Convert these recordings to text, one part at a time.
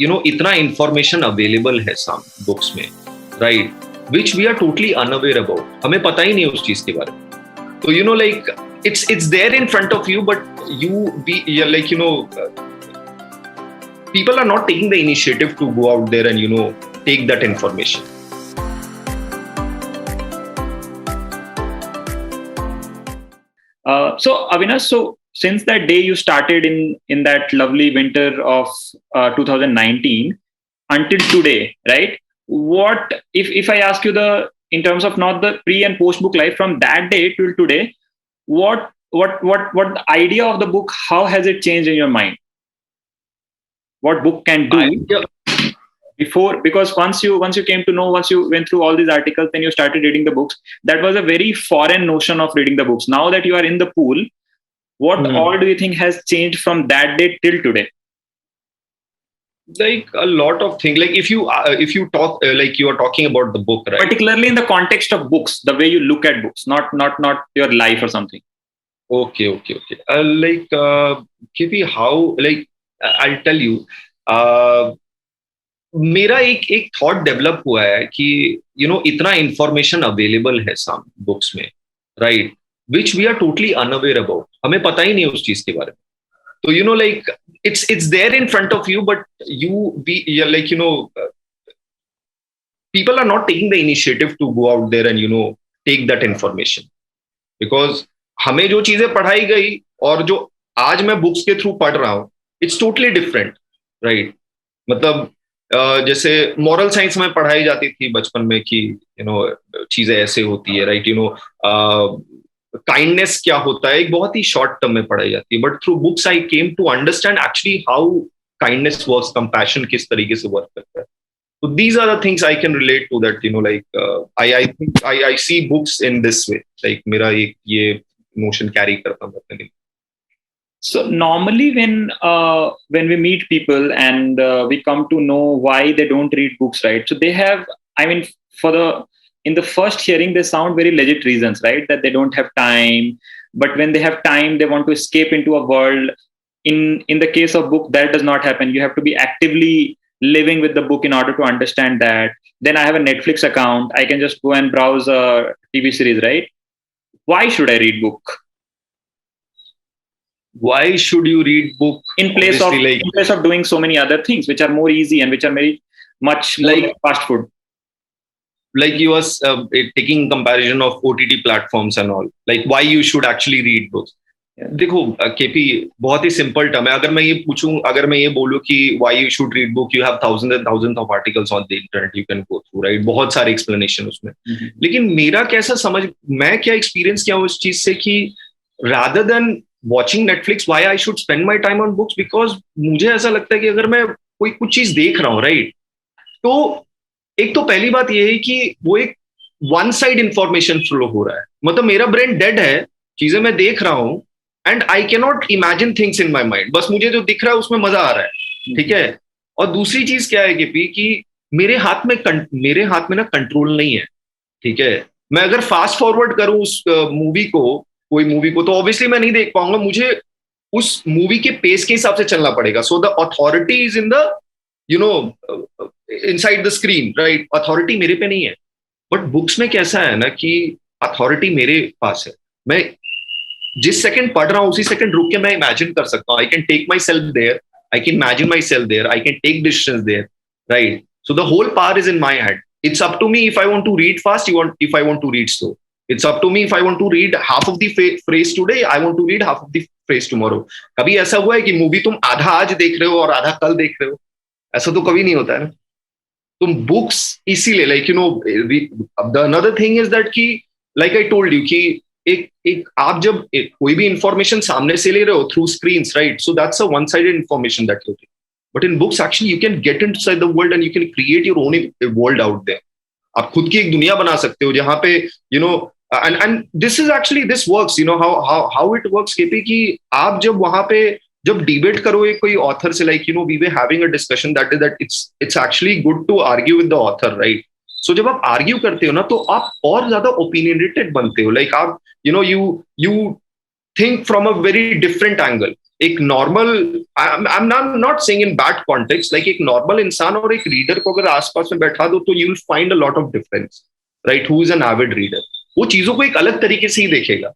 इतना information available है some books में, right, which we are totally unaware about, हमें पता ही नहीं उस चीज के बारे में। तो like it's there in front of you, but you're like, people are not taking the initiative to go out there and take that information. So Avinash, so since that day you started in that lovely winter of 2019 until today, right? What if I ask you in terms of not the pre and post book life from that day till today, what the idea of the book, how has it changed in your mind? What book can do before? Because once you came to know, once you went through all these articles, then you started reading the books. That was a very foreign notion of reading the books. Now that you are in the pool, what all do you think has changed from that day till today? Like a lot of things. Like if you talk, like you are talking about the book, right? Particularly in the context of books, the way you look at books, not your life or something. Okay. Like KP, how? Like I'll tell you. मेरा एक thought develop हुआ है कि इतना information available है some books में, right, which we are totally unaware about, हमें पता ही नहीं उस चीज के बारे में। तो like it's there in front of you, but you're like, people are not taking the initiative to go out there and take that information, because हमें जो चीजें पढ़ाई गई और जो आज मैं बुक्स के थ्रू पढ़ रहा हूँ, इट्स टोटली डिफरेंट, राइट। मतलब जैसे मॉरल साइंस में पढ़ाई जाती थी बचपन में कि चीजें ऐसे होती है, राइट, काइंडनेस क्या होता है, एक बहुत ही शॉर्ट टर्म में पढ़ाई जाती है, but through books I came to understand actually how kindness works, compassion किस तरीके से वर्क करता है। So these are the things I can relate to, that like I think I see books in this way, like मेरा एक ये notion carry करता हूँ अपने लिए। So normally when we meet people and we come to know why they don't read books, right? So they have, I mean, in the first hearing, they sound very legit reasons, right? That they don't have time, but when they have time, they want to escape into a world. In the case of book, that does not happen. You have to be actively living with the book in order to understand that. Then I have a Netflix account. I can just go and browse a TV series, right? Why should I read book? Why should you read book in place of doing so many other things which are more easy and which are very much more like fast food? Like you was taking comparison of OTT platforms and all. Like why you should actually read books? देखो KP, बहुत ही simple term है। अगर मैं ये बोलूं कि why you should read book, you have thousands and thousands of articles on the internet you can go through, right? बहुत सारे explanation उसमें। लेकिन मेरा मैं क्या एक्सपीरियंस किया उस चीज से कि rather than watching Netflix, why I should spend my time on books, because मुझे ऐसा लगता है कि अगर मैं कोई कुछ चीज देख रहा हूँ, राइट, तो एक तो पहली बात ये है कि वो एक वन साइड इंफॉर्मेशन फ्लो हो रहा है। मतलब मेरा ब्रेन डेड है, चीजें मैं देख रहा हूँ and I can not imagine things in my mind, बस मुझे जो दिख रहा है उसमें मजा आ रहा है, ठीक है। और दूसरी चीज क्या है कि मेरे हाथ में ना कंट्रोल नहीं है, ठीक है। मैं अगर फास्ट फॉरवर्ड करूं उस कोई मूवी को तो ऑब्वियसली मैं नहीं देख पाऊंगा, मुझे उस मूवी के पेस के हिसाब से चलना पड़ेगा। So the authority is in the inside the screen, right, authority मेरे पे नहीं है। बट बुक्स में कैसा है ना कि अथॉरिटी मेरे पास है, मैं जिस सेकंड पढ़ रहा हूं उसी सेकंड रुक के मैं इमेजिन कर सकता हूं, I can take myself there, I can imagine myself there, I can take decisions there, right. So the whole power is in my head. It's up to me if I want to read fast, if I want to read slow. It's up to me if I want to read half of the phrase today, I want to read half of the phrase tomorrow. कभी ऐसा हुआ है कि movie तुम आधा आज देख रहे हो और आधा कल देख रहे हो? ऐसा तो कभी नहीं होता है ना। तुम बुक्स इसीलिए the another thing is that कि like I told you कि एक आप जब कोई भी इंफॉर्मेशन सामने से ले रहे हो through screens, right? So that's a one-sided information that you're taking. But in books, actually, you can get inside the world and you can create your own world out there. आप खुद की एक दुनिया बना सकते हो जहां पे and this is actually, this works, how it works, KP, कि आप जब वहां पे जब डिबेट करोगे कोई ऑथर से, like we were having a discussion that it's actually good to argue with the author, right? So जब आप आर्ग्यू करते हो ना तो आप और ज्यादा ओपिनियनेटेड बनते हो, like आप you think from a very different angle. एक normal, I am not saying in bad context, like एक नॉर्मल इंसान और एक रीडर को अगर आसपास में बैठा दो तो you will find a lot of difference, right? Who is an avid reader, वो चीजों को एक अलग तरीके से ही देखेगा,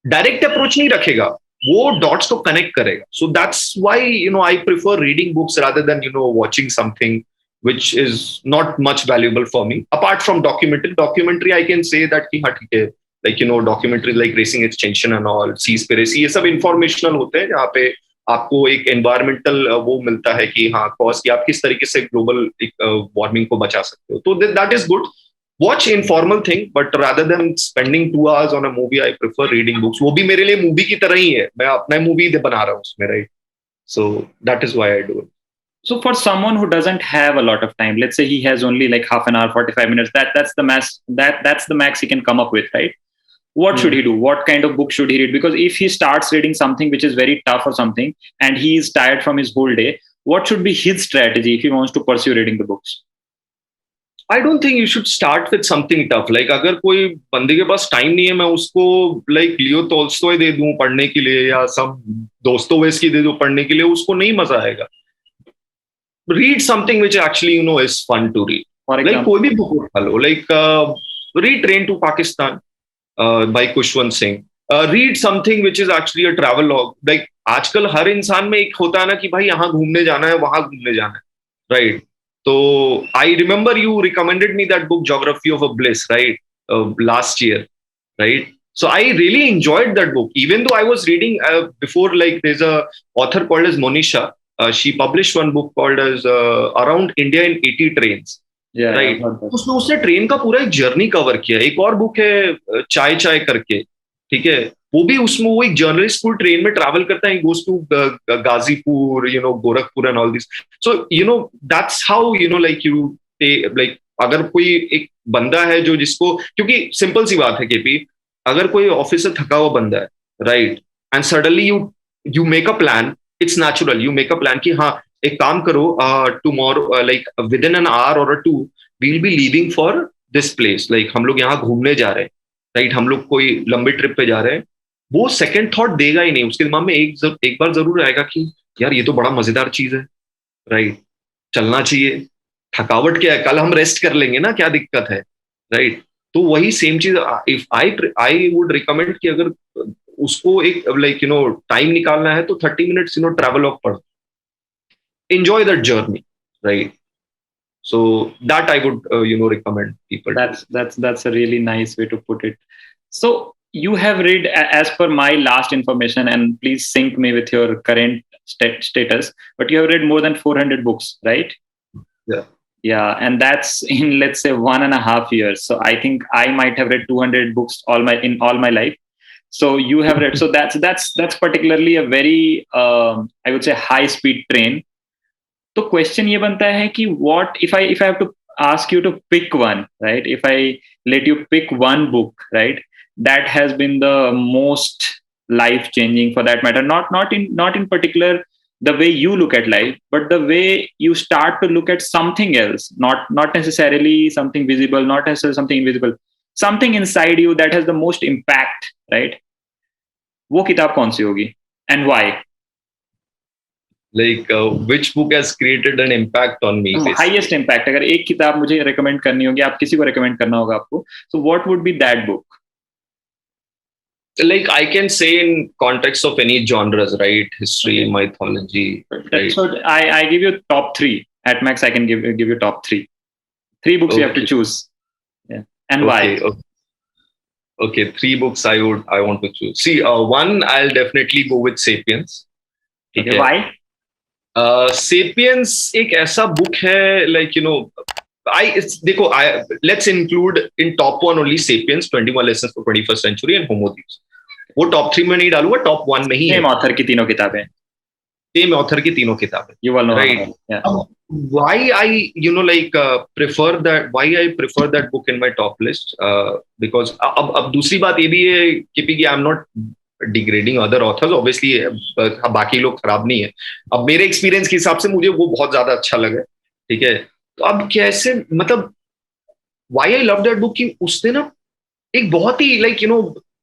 डायरेक्ट अप्रोच नहीं रखेगा, वो डॉट्स को कनेक्ट करेगा. सो that's why I prefer reading books rather than watching something which is not much valuable for me apart from documentary. I can say that कि हाँ ठीक है, like documentary like racing extinction and all, seaspiracy, ये सब informational होते हैं जहाँ पे आपको एक environmental वो मिलता है कि हाँ cause कि आप किस तरीके से global warming को बचा सकते हो, तो that is good. Watch informal thing, but rather than spending 2 hours on a movie, I prefer reading books. वो भी मेरे लिए मूवी की तरह ही है, मैं अपना मूवी बना रहा हूँ उसमें, right? So that is why I do it. So for someone who doesn't have a lot of time, let's say he has only like half an hour, 45 minutes, that's the max he can come up with, right? What should he do? What kind of book should he read? Because if he starts reading something which is very tough or something, and he is tired from his whole day, what should be his strategy if he wants to pursue reading the books? I don't think you should start with something tough. Like अगर कोई बंदे के पास time नहीं है, मैं उसको like लियो Tolstoy दे दूं पढ़ने के लिए या सब दोस्तोवेस्की दे दूं पढ़ने के लिए, उसको नहीं मजा आएगा. Read something which actually is fun to read. For example, like कोई भी बुक उठा लो, like read Train to Pakistan by Kushwant Singh. Read something which is actually a travel log. Like आजकल हर इंसान में एक होता है ना कि भाई यहाँ घूमने जाना है, वहां घूमने जाना है, right? तो I remember you recommended me that book Geography of a Bliss, right? Last year, right? So I really enjoyed that book, even though I was reading before. Like there's a author called as Monisha. She published one book called as Around India in 80 Trains. Yeah, right. उसमें उसने train का पूरा एक journey cover किया. एक और book है चाय चाय करके, ठीक है, वो भी उसमें वो एक जर्नलिस्ट पूरी ट्रेन में ट्रैवल करता है, goes to Ghazipur, Gorakhpur and all this. So that's how like अगर कोई एक बंदा है जो जिसको, क्योंकि सिंपल सी बात है केपी, अगर कोई ऑफिस से थका हुआ बंदा है, right, and suddenly you make a plan, it's natural, you make a plan कि हाँ एक काम करो, tomorrow like within an hour और 2 we will be leaving for this place, like हम लोग यहाँ घूमने जा रहे हैं, राइट, हम लोग कोई लंबे ट्रिप पे जा रहे हैं. वो सेकंड थॉट देगा ही नहीं, उसके दिमाग में एक बार जरूर आएगा कि यार ये तो बड़ा मजेदार चीज है, राइट, चलना चाहिए, थकावट क्या है, कल हम रेस्ट कर लेंगे ना, क्या दिक्कत है, राइट. तो वही सेम चीज इफ आई वुड रिकमेंड कि अगर उसको एक लाइक टाइम निकालना है तो 30 मिनट्स ट्रैवल ऑफ पढ़ो, enjoy that journey, right? So that I would recommend people. That's a really nice way to put it. So you have read, as per my last information, and please sync me with your current status, but you have read more than 400 books, right? Yeah, and that's in, let's say, 1.5 years. So I think I might have read 200 books in all my life. So you have read, so that's particularly a very I would say high speed train. तो question ये बनता है कि what if I have to ask you to pick one, right? If I let you pick one book, right, that has been the most life changing, for that matter, not in particular the way you look at life, but the way you start to look at something else, not necessarily something visible, not necessarily something invisible, something inside you that has the most impact, right? वो किताब कौन सी होगी and why? Like which book has created an impact on me? Highest impact. अगर एक किताब मुझे recommend करनी होगी, आप किसी को recommend करना होगा आपको, so what would be that book? Like I can say in context of any genres, right? History, mythology. Right? So I give you top 3 at max. I can give you top 3 books. Okay. You have to choose. Yeah, and why? Okay, 3 books I want to choose. See, one I'll definitely go with Sapiens. Okay, why? Sapiens एक ऐसा book है, like देखो, let's include in top 1 only Sapiens, 21 Lessons for 21st Century and Homo Deus. वो top 3 में नहीं डालूंगा, top 1 में ही है. Same author की तीनों किताबें. Same author की तीनों किताबें. You all know, right? Yeah. Why I prefer that book in my top list? Because अब दूसरी बात ये भी है कि I'm not degrading other authors, obviously बाकी लोग खराब नहीं है. अब मेरे एक्सपीरियंस के हिसाब से मुझे वो बहुत ज्यादा अच्छा लगा, ठीक है. तो अब कैसे, मतलब why I love that book कि उसने ना एक बहुत ही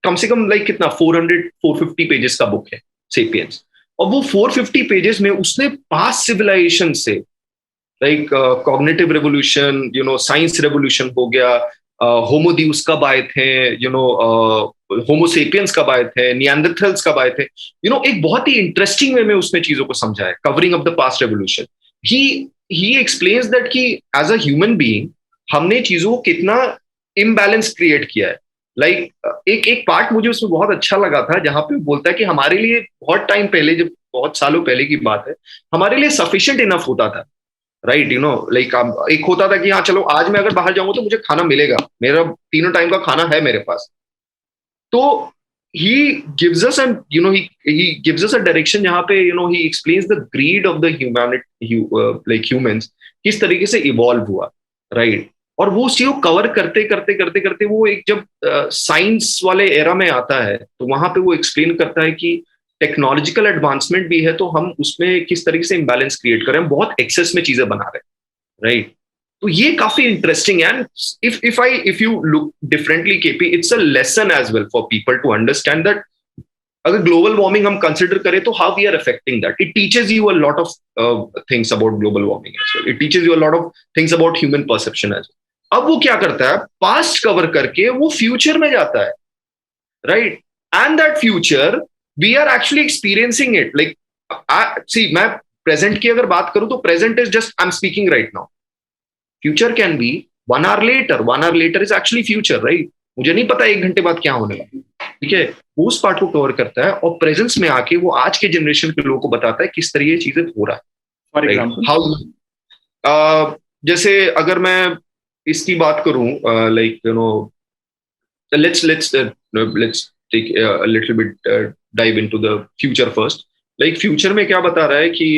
कम से कम कितना 450 पेजेस का बुक है सेपियंस, और वो 450 पेजेस में उसने पास्ट सिविलाइजेशन से, like cognitive revolution, science revolution हो गया, होमोड्यूस कब आए थे, होमोसेपियंस कब आए थे, नियंडरथल्स कब आए थे, एक बहुत ही इंटरेस्टिंग वे में उसने चीजों को समझा है, covering of the past revolution. He he explains that कि एज अ ह्यूमन बीइंग हमने चीजों को कितना इम्बैलेंस क्रिएट किया है. एक एक पार्ट मुझे उसमें बहुत अच्छा लगा था, जहां पे बोलता है कि हमारे लिए बहुत टाइम पहले, जब बहुत सालों पहले की बात है, हमारे लिए सफिशिएंट इनफ होता था, राइट. लाइक एक होता था कि हाँ चलो आज मैं अगर बाहर जाऊंगा तो मुझे खाना मिलेगा, मेरा तीनों टाइम का खाना है मेरे पास. तो he gives us and he gives us a direction जहाँ पे he explains the greed of the humanity, like humans किस तरीके से इवॉल्व हुआ, राइट. और वो उस चीज को कवर करते करते करते करते वो एक जब साइंस वाले एरा में आता है, तो वहां पे वो एक्सप्लेन करता है कि टेक्नोलॉजिकल एडवांसमेंट भी है, तो हम उसमें किस तरीके से इम्बैलेंस क्रिएट करें, हम बहुत एक्सेस में चीजें बना रहे हैं, राइट. तो ये काफी इंटरेस्टिंग है. And if you look differently KP, it's a lesson as well for people to understand that अगर ग्लोबल वार्मिंग हम कंसिडर करें तो how we are affecting that. It teaches you a lot of things about global warming as well. It teaches you a lot of things about human perception as well. अब वो क्या करता है, past cover करके वो future में जाता है, right. And that future we are actually experiencing it. Like see, मैं प्रेजेंट की अगर बात करूं तो present is just I am speaking right now. Future can be 1 hour later. 1 hour later is actually future, right. मुझे नहीं पता 1 घंटे बाद क्या होने वाला, ठीक है. वो उस पार्ट को कवर करता है और प्रेजेंस में आके वो आज के जनरेशन के लोगों को बताता है किस तरह ये चीजें हो रहा है. फॉर एग्जाम्पल हाउ, जैसे अगर मैं इसकी बात करूं, like let's take a little bit dive into the future first. Like future में क्या बता रहा है कि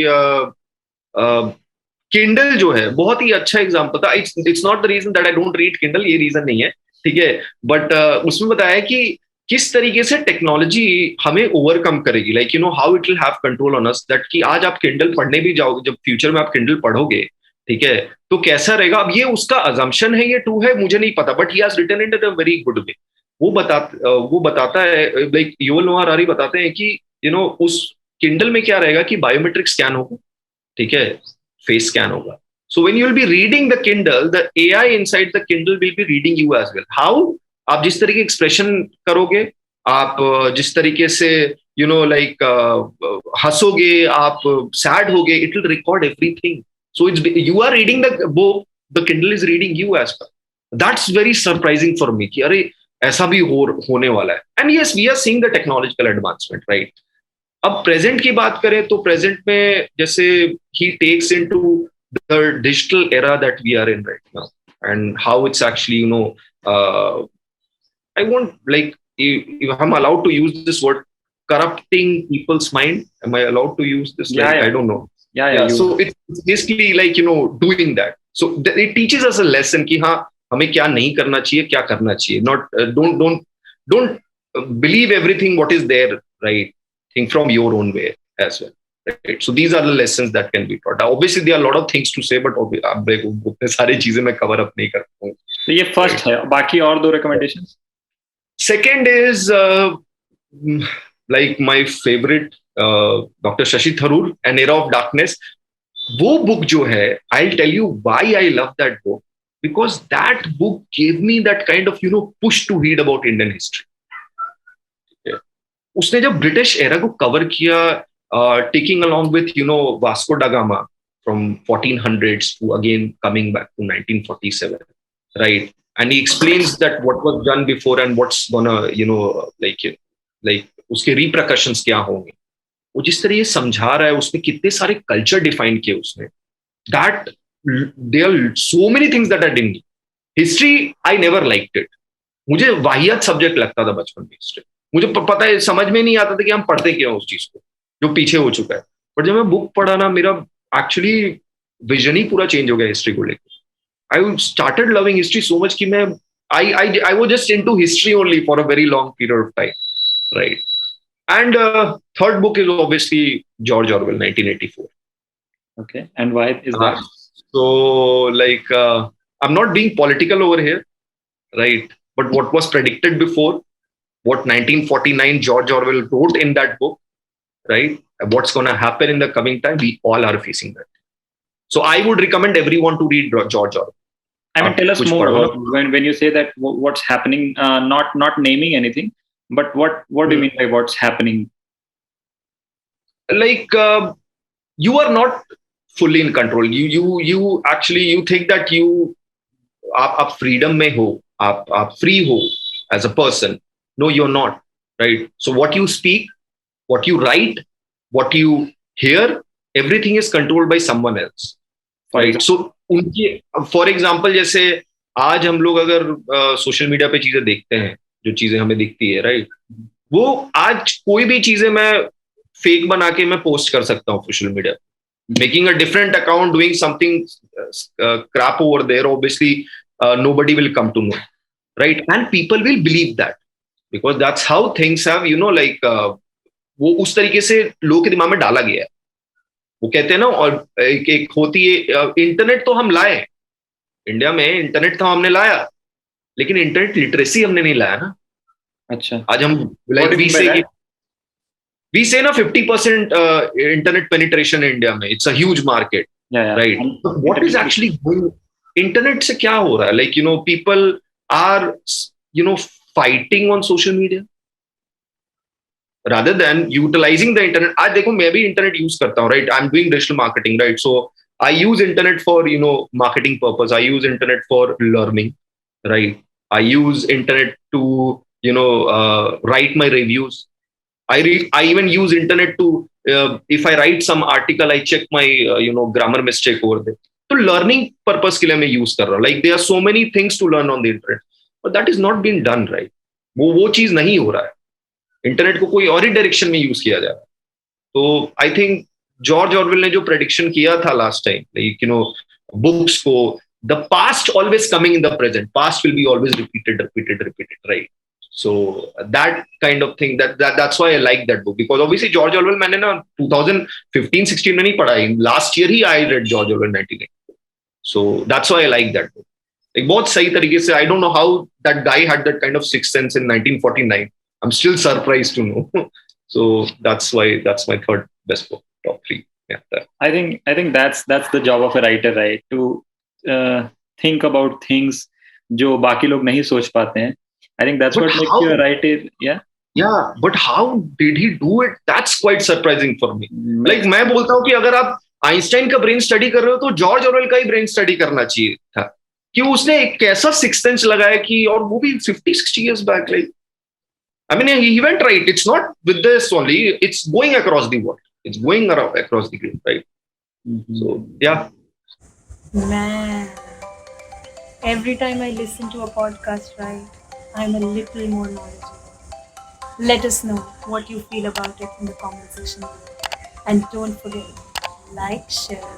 किंडल जो है बहुत ही अच्छा एग्जांपल था. It's not the reason that I don't read Kindle, ये रीजन नहीं है, ठीक है. बट उसमें बताया कि किस तरीके से टेक्नोलॉजी हमें ओवरकम करेगी, like how it will have control on us. That कि आज आप किंडल पढ़ने भी जाओगे, जब फ्यूचर में आप किंडल पढ़ोगे, ठीक है, तो कैसा रहेगा. अब ये उसका अजम्पशन है, ये ट्रू है मुझे नहीं पता, but he has written it in a very good way. वो बताता है, लाइक युवल नोआ हरारी बताते हैं कि उस किंडल में क्या रहेगा कि बायोमेट्रिक स्कैन होगा, ठीक है, फेस स्कैन होगा. So when you will be reading the Kindle, the AI inside the Kindle will be reading you as well. How? आप जिस तरीके एक्सप्रेशन करोगे, आप जिस तरीके से लाइक हंसोगे, आप सैड होगे, it will record everything. So it's you are reading the book, the Kindle is reading you as well. That's very surprising for me कि अरे ऐसा भी होने वाला है. And yes, we are seeing the technological advancement, right. अब present की बात करें तो प्रेजेंट में जैसे ही takes into the digital era that we are in right now, and how it's actually I won't like if I'm allowed to use this word, corrupting people's mind. Am I allowed to use this? Yeah, like, yeah. I don't know. Yeah. So it's basically like doing that. So it teaches us a lesson कि हाँ हमें क्या नहीं करना चाहिए, क्या करना चाहिए. Not don't believe everything what is there, right. Think from your own way as well. Right. So these are the lessons that can be taught. Obviously, there are a lot of things to say, but उतने सारी चीजें मैं cover up नहीं करता हूँ. तो ये first है, बाकी और 2 recommendations. Second is like my favorite, Dr. Shashi Tharoor, An Era of Darkness. वो book जो है, I'll tell you why I love that book, because that book gave me that kind of push to read about Indian history. उसने जब British era को cover किया, taking along with Vasco da Gama from 1400s to again coming back to 1947, right. And he explains that what was done before and what's gonna like उसके repercussions क्या होंगे. वो जिस तरह ये समझा रहा है, उसमें कितने सारे कल्चर डिफाइन किए उसने. that there are so many things that I didn't. History I never liked it. मुझे वाहियात सब्जेक्ट लगता था बचपन में हिस्ट्री. मुझे पता है, समझ में नहीं आता था कि हम पढ़ते क्या उस चीज को जो पीछे हो चुका है. बट जब मैं बुक पढ़ा ना, मेरा एक्चुअली विजन ही पूरा चेंज हो गया हिस्ट्री को लेकर. I started loving history so much कि मैं I was just into history only for a very long period of time, right. And third book is obviously George Orwell, 1984. Okay, and why is that? So like I'm not being political over here, right, but what was predicted before, what 1949 George Orwell wrote in that book, right, what's going to happen in the coming time, we all are facing that. So I would recommend everyone to read George Orwell. I mean, tell us कुछ more पढ़ो ना. when you say that what's happening. Not naming anything, but what do you mean by what's happening? Like you are not fully in control. You actually you think that you आप freedom में हो, आप free हो as a person. No, you're not. Right. So what you speak, what you write, what you hear, everything is controlled by someone else. For Right. example, So उनकी for example जैसे आज हम लोग अगर सोशल मीडिया पे चीजें देखते हैं, जो चीजें हमें दिखती है, राइट, वो आज कोई भी चीजें मैं फेक बना के मैं पोस्ट कर सकता हूँ social media, making a different account, doing something crap over there, obviously nobody will come to know, right? And people will believe that because that's how things have, you know, like वो उस तरीके से लोगों के दिमाग में डाला गया है. वो कहते हैं ना, और एक होती है, इंटरनेट तो हम लाए इंडिया में, इंटरनेट तो हमने लाया, लेकिन इंटरनेट लिटरेसी हमने नहीं लाया ना. अच्छा. आज हम लाइक वी से ना 50% इंटरनेट पेनिट्रेशन है इंडिया में. It's a huge market, right? What is actually going, internet से क्या हो रहा है? Like you know, people are you know fighting on social media rather than utilizing the internet. आज देखो, मैं भी इंटरनेट यूज करता हूँ, right? I am doing digital marketing, right? So I use internet for, you know, marketing purpose. I use internet for learning, right? I use internet to, you know, write my reviews. I even use internet to, if I write some article, I check my you know, grammar mistake over there. तो learning purpose के लिए मैं use कर रहा हूँ. Like there are so many things to learn on the internet, but that is not being done, right? वो चीज नहीं हो रहा है. इंटरनेट को कोई और ही डायरेक्शन में यूज किया जा रहा है. तो आई थिंक जॉर्ज ऑरवेल ने जो प्रेडिक्शन किया था last time, like you know, books को, the past always coming in the present, past will be always repeated, right? So that kind of thing, that's why I like that book, because obviously George Orwell मैंने ना 2015-16 में नहीं पढ़ा, last year ही I read George Orwell 1980. So that's why I like that book. एक बहुत सही तरीके से, I don't know how that guy had that kind of sixth sense in 1949. I'm still surprised to know. So that's why that's my third best book, top 3. Yeah. I think that's the job of a writer, right? To think about things जो बाकी लोग नहीं सोच पाते हैं. I think that's what makes you a writer. Yeah. Yeah, but how did he do it? That's quite surprising for me. Like मैं बोलता हूँ कि अगर आप आइंस्टाइन का ब्रेन स्टडी कर रहे हो तो जॉर्ज ऑरवेल का ही ब्रेन स्टडी करना चाहिए था, कि उसने एक कैसा सिक्स्थ सेंस लगाया कि, और वो भी 50-60 years back. Like, I mean, he went right. It's not with this only. It's going across the world. It's going across the globe, right? Mm-hmm. So, yeah. Man, every time I listen to a podcast, right, I'm a little more knowledgeable. Let us know what you feel about it in the comment section below. And don't forget, like, share,